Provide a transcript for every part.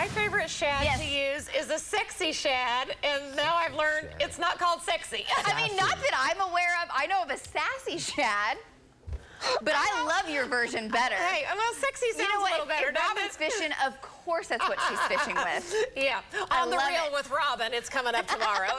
My favorite shad to use is a sexy shad, and now I've learned it's not called sexy. I mean, not that I'm aware of. I know of a sassy shad, but I love your version better. Hey, well, sexy sounds a little better, if Robin's fishing, of course that's what she's fishing with. Yeah, on the reel with Robin, it's coming up tomorrow.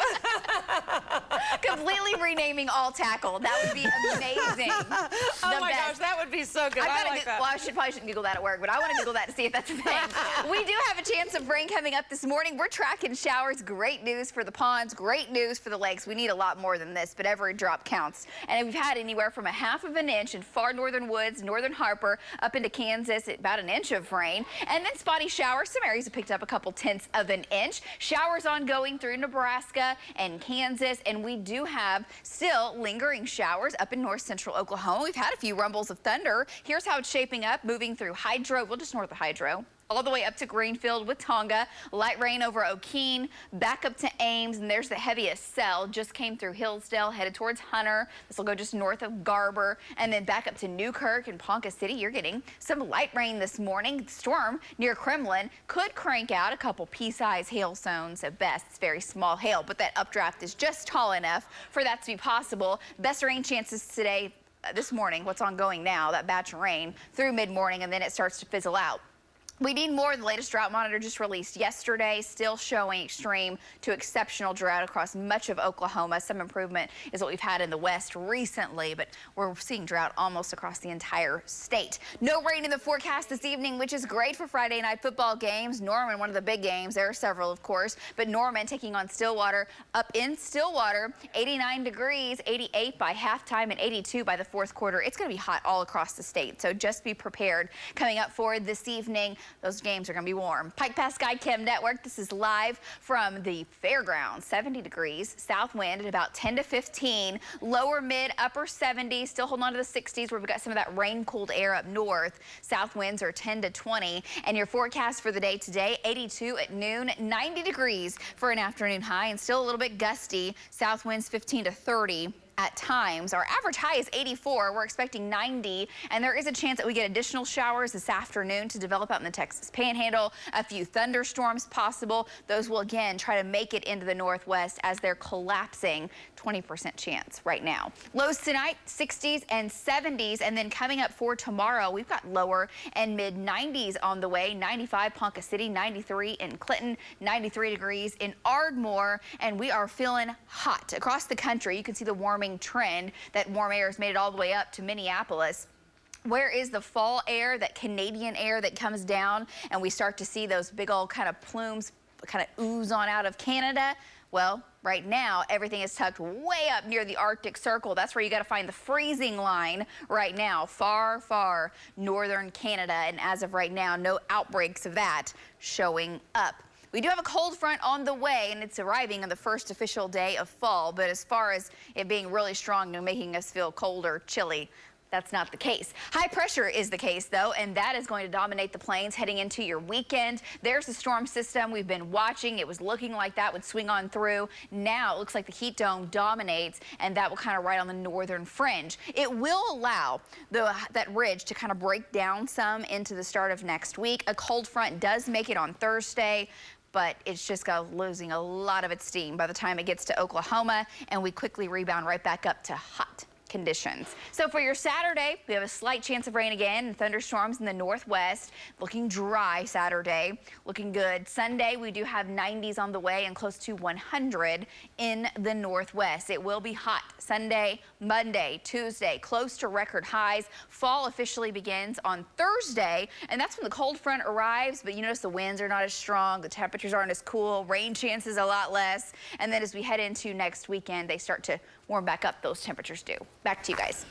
Completely renaming all tackle. That would be amazing. Oh my gosh, that would be so good. I like that. Well, I probably shouldn't Google that at work, but I want to Google that to see if that's a thing. We do have a chance of rain coming up this morning. We're tracking showers. Great news for the ponds. Great news for the lakes. We need a lot more than this, but every drop counts. And we've had anywhere from 1/2 of an inch in far northern Woods, northern Harper, up into Kansas, about an inch of rain. And then spotty showers. Some areas have picked up a couple tenths of an inch. Showers ongoing through Nebraska and Kansas. And we do have still lingering showers up in north central Oklahoma. We've had a few rumbles of thunder. Here's how it's shaping up, moving through Hydro, well, just north of Hydro, all the way up to Greenfield with Tonga. Light rain over O'Keene, back up to Ames, and there's the heaviest cell. Just came through Hillsdale, headed towards Hunter. This will go just north of Garber, and then back up to Newkirk and Ponca City. You're getting some light rain this morning. The storm near Kremlin could crank out a couple pea-sized hail zones at best. It's very small hail, but that updraft is just tall enough for that to be possible. Best rain chances today, this morning, what's ongoing now, that batch of rain through mid-morning, and then it starts to fizzle out. We need more. The latest drought monitor just released yesterday, still showing extreme to exceptional drought across much of Oklahoma. Some improvement is what we've had in the west recently, but we're seeing drought almost across the entire state. No rain in the forecast this evening, which is great for Friday night football games. Norman, one of the big games. There are several, of course, but Norman taking on Stillwater up in Stillwater, 89 degrees, 88 by halftime and 82 by the fourth quarter. It's going to be hot all across the state, so just be prepared. Coming up for this evening, those games are going to be warm. Pike Pass Sky Chem Network. This is live from the fairgrounds. 70 degrees. South wind at about 10 to 15. Lower mid, upper 70s. Still holding on to the 60s where we've got some of that rain-cooled air up north. South winds are 10 to 20. And your forecast for the day today, 82 at noon, 90 degrees for an afternoon high, and still a little bit gusty. South winds 15 to 30. At times. Our average high is 84. We're expecting 90, and there is a chance that we get additional showers this afternoon to develop out in the Texas Panhandle. A few thunderstorms possible. Those will again try to make it into the northwest as they're collapsing. 20% chance right now. Lows tonight, 60s and 70s, and then coming up for tomorrow, we've got lower and mid 90s on the way. 95 Ponca City, 93 in Clinton, 93 degrees in Ardmore, and we are feeling hot across the country. You can see the warming trend. That warm air has made it all the way up to Minneapolis. Where is the fall air, that Canadian air that comes down, and we start to see those big old kind of plumes kind of ooze on out of Canada? Well, right now, everything is tucked way up near the Arctic Circle. That's where you got to find the freezing line right now, far, far northern Canada. And as of right now, no outbreaks of that showing up. We do have a cold front on the way, and it's arriving on the first official day of fall. But as far as it being really strong and making us feel cold or chilly, that's not the case. High pressure is the case, though, and that is going to dominate the plains heading into your weekend. There's the storm system we've been watching. It was looking like that would swing on through. Now it looks like the heat dome dominates, and that will kind of ride on the northern fringe. It will allow that ridge to kind of break down some into the start of next week. A cold front does make it on Thursday, but it's just losing a lot of its steam by the time it gets to Oklahoma, and we quickly rebound right back up to hot conditions. So for your Saturday, we have a slight chance of rain again and thunderstorms in the northwest. Looking dry Saturday, looking good. Sunday, we do have 90s on the way and close to 100 in the northwest. It will be hot Sunday, Monday, Tuesday, close to record highs. Fall officially begins on Thursday, and that's when the cold front arrives, but you notice the winds are not as strong, the temperatures aren't as cool, rain chances a lot less, and then as we head into next weekend, they start to warm back up. Those temperatures do. Back to you guys.